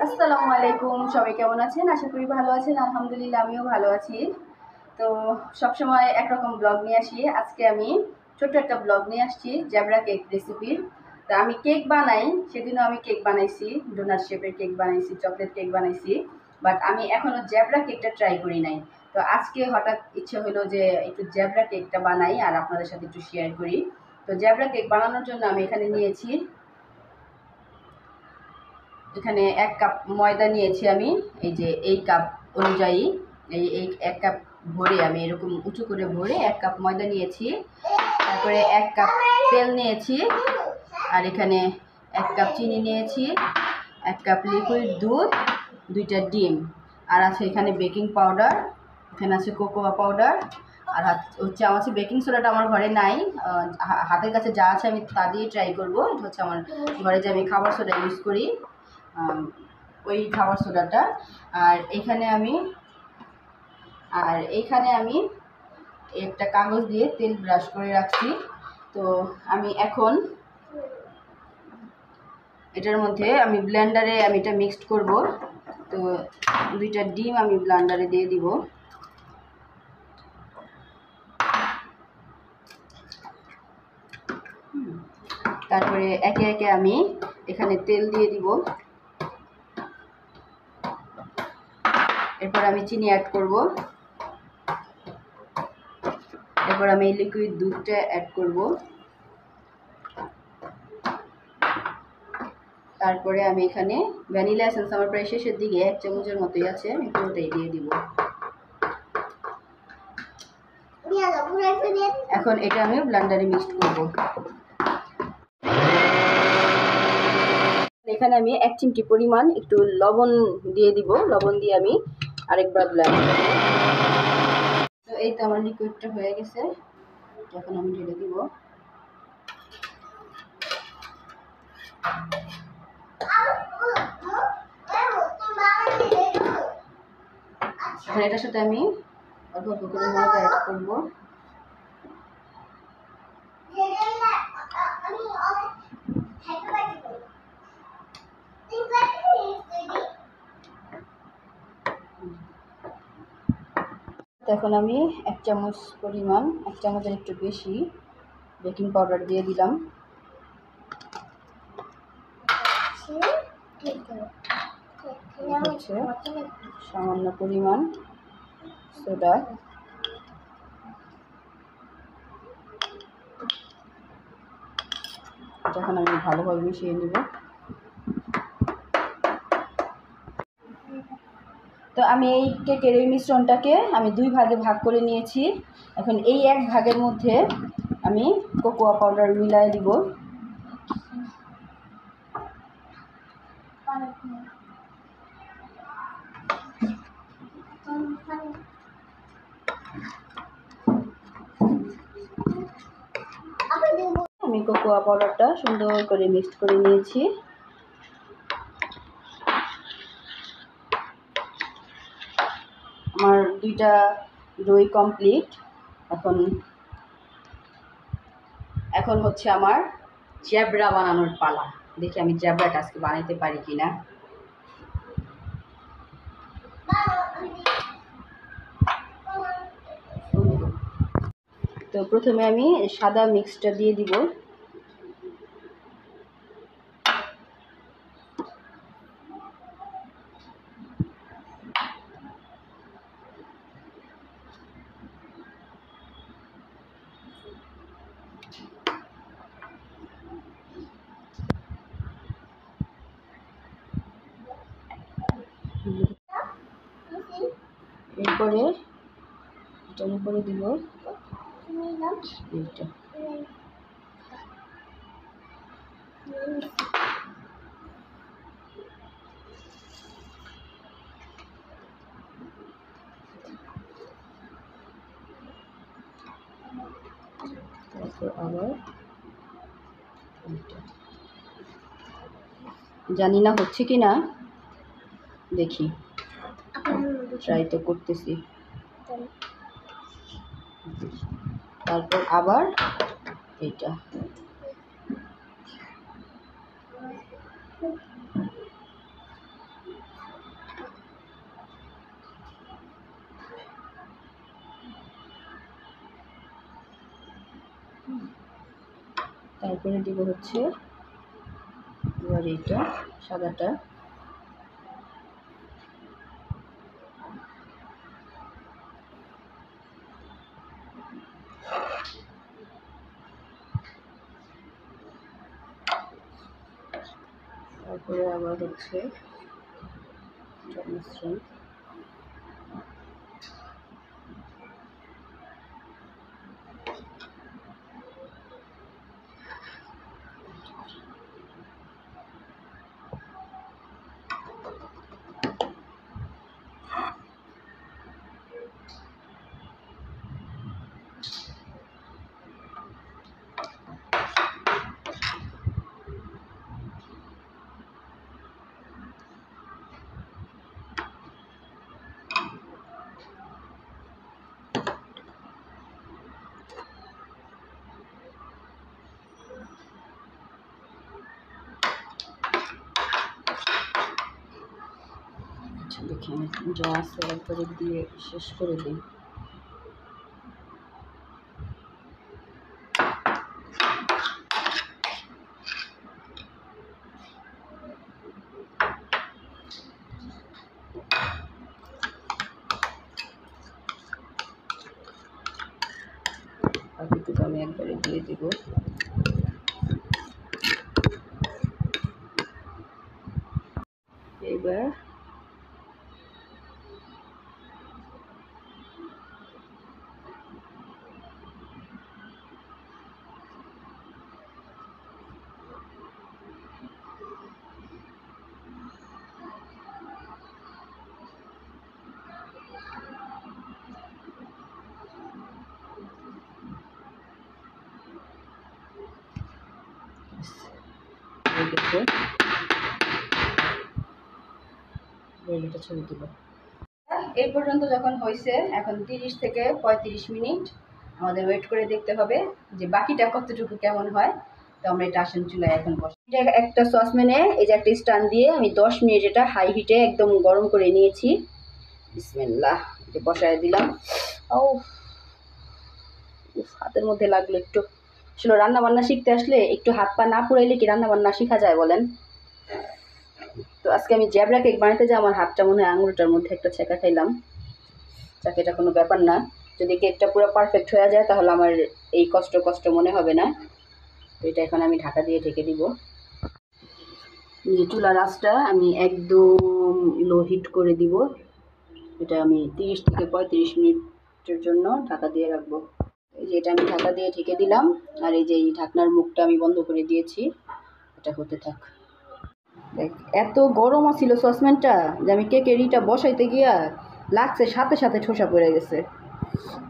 আসসালামু আলাইকুম, সবাই কেমন আছেন? আশা করি ভালো আছেন। আলহামদুলিল্লাহ আমিও ভালো আছি। তো সবসময় একরকম ব্লগ নিয়ে আসি। আজকে আমি ছোট্ট একটা ব্লগ নিয়ে আসছি জ্যাবরা কেক রেসিপির। তো আমি কেক বানাই, সেদিনও আমি কেক বানাইছি, ডোনাট শেপের কেক বানাইছি, চকলেট কেক বানাইছি, বাট আমি এখনও জ্যাবরা কেকটা ট্রাই করি নাই। তো আজকে হঠাৎ ইচ্ছে হলো যে একটু জ্যাবরা কেকটা বানাই আর আপনাদের সাথে একটু শেয়ার করি। তো জ্যাবরা কেক বানানোর জন্য আমি এখানে নিয়েছি, এখানে 1 কাপ ময়দা নিয়েছি আমি। এই যে এই কাপ অনুযায়ী এই 1 কাপ ভরে আমি এরকম উঁচু করে ভরে 1 কাপ ময়দা নিয়েছি। তারপরে 1 কাপ তেল নিয়েছি, আর এখানে 1 কাপ চিনি নিয়েছি, 1 কাপ লিকুইড দুধ, 2টা ডিম, আর আছে এখানে বেকিং পাউডার, এখানে আছে কোকোয়া পাউডার, আর হচ্ছে আমার বেকিং সোডাটা আমার ঘরে নাই। হাতের কাছে যা আছে আমি তা দিয়ে ট্রাই করবো। এটা হচ্ছে আমার ঘরে যে আমি খাবার সোডা ইউজ করি, ওই খাবার সোডাটা। আর এখানে আমি একটা কাগজ দিয়ে তেল ব্রাশ করে রাখছি। তো আমি এখন এটার মধ্যে আমি ব্লেন্ডারে এটা মিক্সড করব। তো 2টা ডিম আমি ব্লেন্ডারে দিয়ে দিব। তারপরে একে একে আমি এখানে তেল দিয়ে দিব। এরপর আমি চিনি অ্যাড করব। এরপর আমি লিকুইড দুধটা অ্যাড করব। তারপরে আমি এখানে ভ্যানিলা এসেন্স আমার প্রায় শেষের দিকে 1 চামচের মতোই আছে, আমি পুরোটাই দিয়ে দিব। এখন এটা আমি ব্লেন্ডারে মিক্সড করব। এখানে আমি 1 চিমটি পরিমাণ একটু লবণ দিয়ে দিব। লবণ দিয়ে আমি আরেকবার ব্লেন্ড করব। তো এই তো আমার লিকুইডটা হয়ে গেছে, এখন আমি ঢেলে দিব। এখন এটার সাথে আমি অল্প অল্প করে ময়দা অ্যাড করব। এখন আমি 1 চামচ পরিমাণ, 1 চামচের একটু বেশি বেকিং পাউডার দিয়ে দিলাম। হচ্ছে সামান্য পরিমাণ সোডা। যখন আমি ভালোভাবে মিশিয়ে নেব। তো আমি এই কেকের এই মিশ্রণটাকে আমি 2 ভাগে ভাগ করে নিয়েছি। এখন এই 1 ভাগের মধ্যে আমি কোকোয়া পাউডার মিলিয়ে দিব। আমি কোকোয়া পাউডারটা সুন্দর করে মিক্সড করে নিয়েছি। আমার 2টা দই কমপ্লিট। এখন হচ্ছে আমার জ্যাবরা বানানোর পালা। দেখি আমি জ্যাবরাটা আজকে বানাইতে পারি কিনা। তো প্রথমে আমি সাদা মিক্সটা দিয়ে দিব। এরপরে এটার উপরে দিব এইটা। তারপর আবার জানি না হচ্ছে কি না, দেখি, ট্রাই তো করতেছি। তারপর আবার এইটা। তারপরে দিব হচ্ছে এবার এইটা সাদাটা, তারপরে আবার হচ্ছে মিশ্রণ। দেখি যা আছে একবারে দিয়ে শেষ করে দিই। বাকিটুকু আমি একবারে দিয়ে দিব। এবার এটা ছেড়ে দিব। এই পর্যন্ত যখন হয়েছে এখন 30 থেকে 35 মিনিট আমাদের ওয়েট করে দেখতে হবে যে বাকিটা কতটুকু কেমন হয়। তো আমরা এটা আসেন চুলায় এখন বসাই। এটা একটা সসপ্যানে এই যে একটা স্ট্যান্ড দিয়ে আমি 10 মিনিট এটা হাই হিটে একদম গরম করে নিয়েছি। বিসমিল্লাহ, এটা বসায় দিলাম। ও হাতের মধ্যে লাগলো একটু। আসলে রান্না বান্না শিখতে আসলে একটু হাত পা না পুড়াইলে কি রান্না বান্না শেখা যায় বলেন? তো আজকে আমি জ্যাবরা কেক বানাতে যাই, আমার হাতটা মনে হয় আঙুলটার মধ্যে একটা ছেঁকা খাইলাম। যাকে এটা কোনো ব্যাপার না, যদি কেকটা পুরো পারফেক্ট হয়ে যায় তাহলে আমার এই কষ্ট মনে হবে না। তো এটা এখন আমি ঢাকা দিয়ে ঢেকে দিব। যে চুলার আঁচটা আমি একদম লো হিট করে দিব। এটা আমি 30 থেকে 35 মিনিটের জন্য ঢাকা দিয়ে রাখবো। এই যে এটা আমি ঢাকা দিয়ে ঢেকে দিলাম, আর এই যে এই ঢাকনার মুখটা আমি বন্ধ করে দিয়েছি। এটা হতে থাক। এত গরম ছিল সসপ্যানটা যে আমি কেকের ইটা বসাইতে গিয়া লাগছে সাথে সাথে ঠোসা পড়ে গেছে,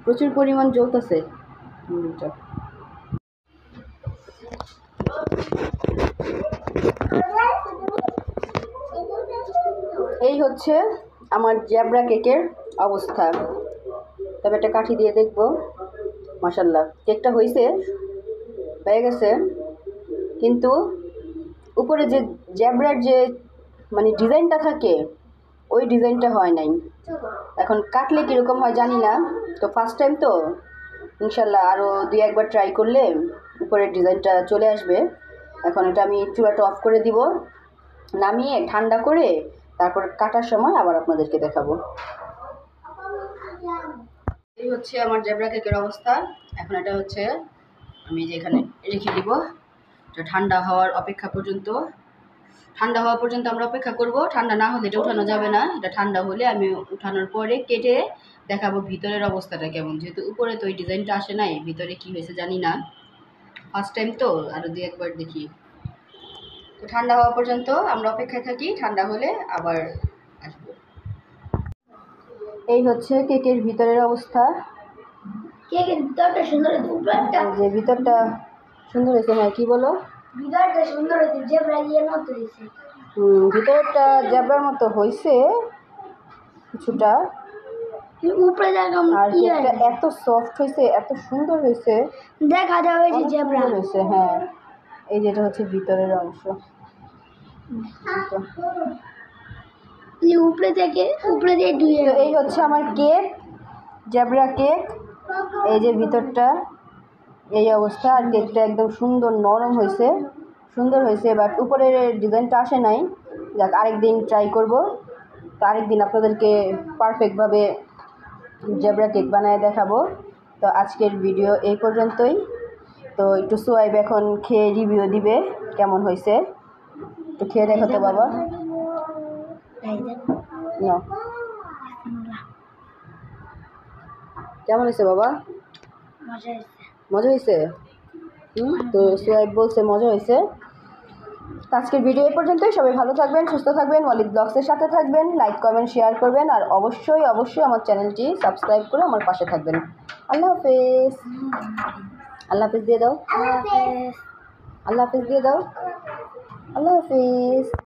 প্রচুর পরিমাণ জ্বলতেছে। এই হচ্ছে আমার জ্যাবরা কেকের অবস্থা। তবে একটা কাঠি দিয়ে দেখবো। মাশাল্লাহ কেকটা হয়ে গেছে, কিন্তু উপরে যে জ্যাবরার যে মানে ডিজাইনটা থাকে ওই ডিজাইনটা হয় নাই। এখন কাটলে কীরকম হয় জানি না, তো ফার্স্ট টাইম তো ইনশাল্লাহ আরও 2-1বার ট্রাই করলে উপরের ডিজাইনটা চলে আসবে। এখন এটা আমি চুলাটা অফ করে দিব, নামিয়ে ঠান্ডা করে তারপর কাটার সময় আবার আপনাদেরকে দেখাবো। এই হচ্ছে আমার জ্যাবরা কেকের অবস্থা। এখন এটা হচ্ছে আমি যে এখানে রেখে দিব, এটা ঠান্ডা হওয়ার অপেক্ষা পর্যন্ত। ঠান্ডা হওয়া পর্যন্ত আমরা অপেক্ষা করব। ঠান্ডা না হলে এটা উঠানো যাবে না। এটা ঠান্ডা হলে আমি উঠানোর পরে কেটে দেখাবো ভিতরের অবস্থাটা কেমন। যেহেতু উপরে তো ওই ডিজাইনটা আসে নাই, ভিতরে কি হয়েছে জানি না, ফার্স্ট টাইম তো আরও 2-1বার দেখি। তো ঠান্ডা হওয়া পর্যন্ত আমরা অপেক্ষায় থাকি, ঠান্ডা হলে আবার আসবো। এই হচ্ছে কেকের ভিতরের অবস্থা। কেকের ভিতরটা সুন্দর হয়েছে, উপরটা যে ভিতরটা সুন্দর হয়েছে। হ্যাঁ কি বলো? ভিতরটা সুন্দর হয়েছে, জেব্রা ইয়ের মতো হয়েছে। ভিতরটা জ্যাবরার মতো হয়েছে কিছুটা, উপরে যেরকম আর কেকটা এত সফট হয়েছে, এত সুন্দর হয়েছে, দেখা যাবে যে জেব্রা হয়েছে। হ্যাঁ এই যেটা হচ্ছে ভিতরের অংশ। উপরে থেকে ধুয়ে। তো এই হচ্ছে আমার কেক, জ্যাবরা কেক। এই যে ভিতরটা এই অবস্থা। আর কেকটা একদম সুন্দর নরম হয়েছে, সুন্দর হয়েছে, বাট উপরের ডিজাইনটা আসে নাই। যাক, আরেকদিন ট্রাই করব। তো আরেকদিন আপনাদেরকে পারফেক্টভাবে জেব্রা কেক বানায় দেখাবো। তো আজকের ভিডিও এই পর্যন্তই। তো একটু সোয়াইব এখন খেয়ে রিভিউ দিবে কেমন হয়েছে। একটু খেয়ে দেখো তো বাবা। না, কেমন হয়েছে বাবা? মজা হয়েছে। তো সোয়াইব বলছে মজা হয়েছে। আজকের ভিডিও এই পর্যন্তই। সবাই ভালো থাকবেন, সুস্থ থাকবেন, ওয়ালিদ ব্লগসের সাথে থাকবেন। লাইক কমেন্ট শেয়ার করবেন, আর অবশ্যই অবশ্যই আমার চ্যানেলটি সাবস্ক্রাইব করে আমার পাশে থাকবেন। আল্লাহ হাফেজ। আল্লাহ হাফেজ দিয়ে দাও। আল্লাহ হাফেজ দিয়ে দাও। আল্লাহ হাফেজ।